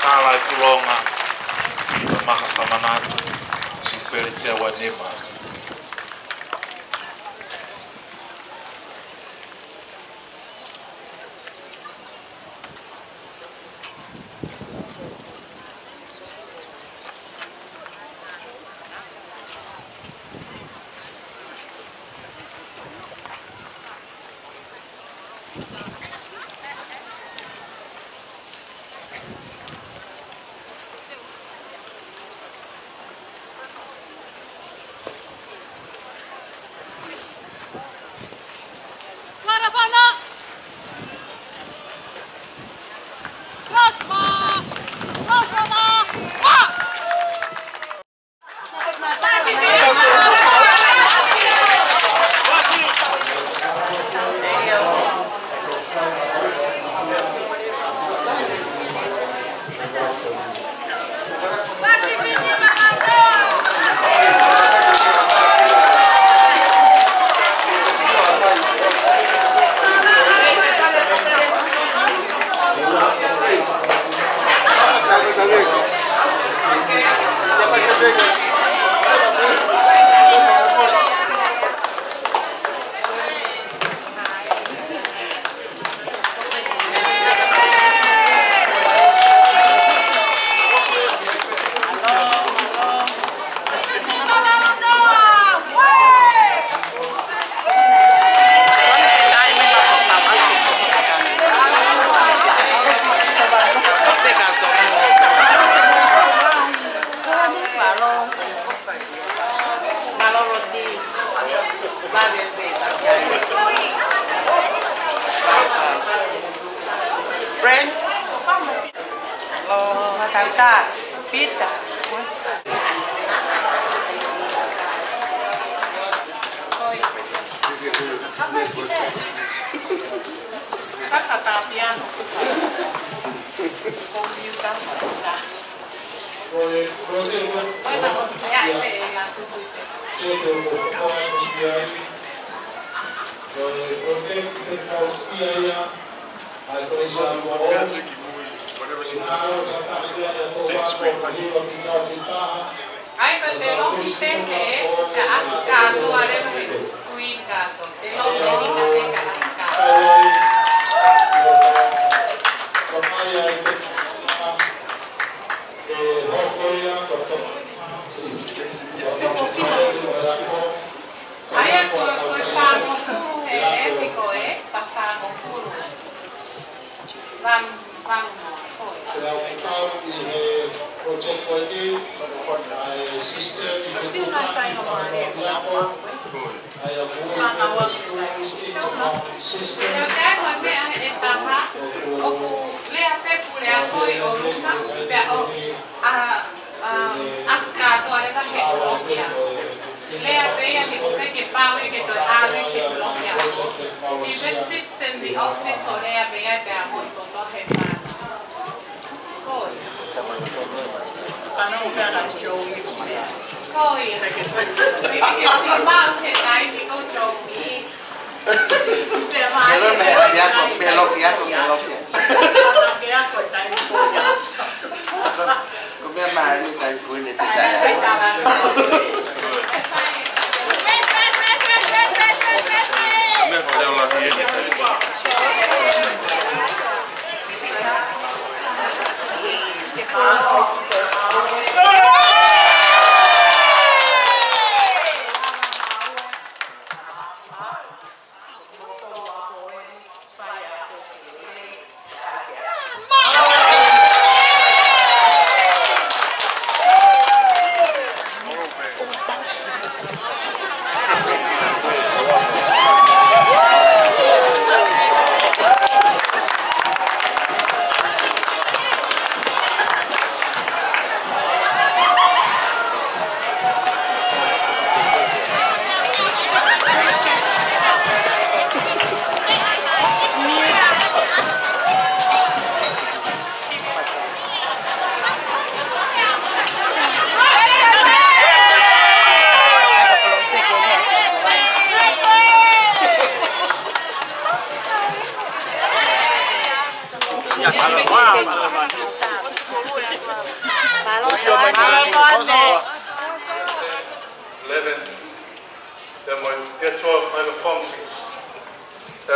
kala kulonga makakamanatu sipeletea wanema Friend? Oh, matangka. Pita. Kakatapian. Komputer. Ai, ma te lo dipende che ha scato, aveva squincato, te lo dedica te che ha scato. Ai, poi fanno furu e epico e passano furu. Vanno poi. Progetto ID, sistema di Poi, perché si manca dai di controlli. Come mai dai quelli di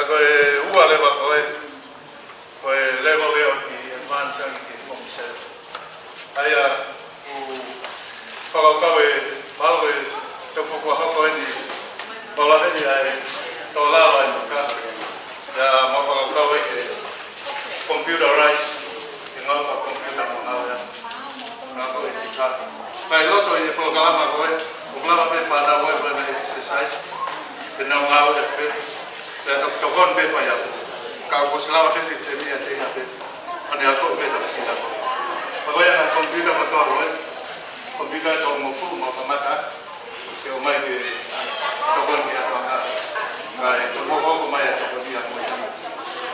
ko ua le ba ko level le o ki advance ki form 7 aya u ka malo te ko ha ko ni Kalau ada dia tolak kan, ya mau kalau ke computerized, tinggal pakai komputer mana ya, nak kau ikat. Kalau tu ini program apa pada boleh exercise, kenal ngau deh, dan tokon faya. Kalau selama sistem ini ada mana aku tak sih tak. Pokoknya komputer motor komputer tu mau full mau kemana? Kau main di tokon dia tu kan, baik. Tu mau main tokon dia mau.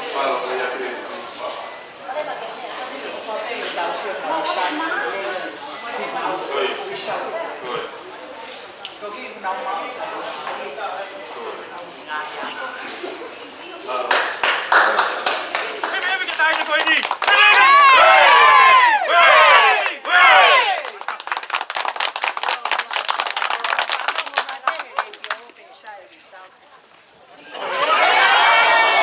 Kalau dia pilih.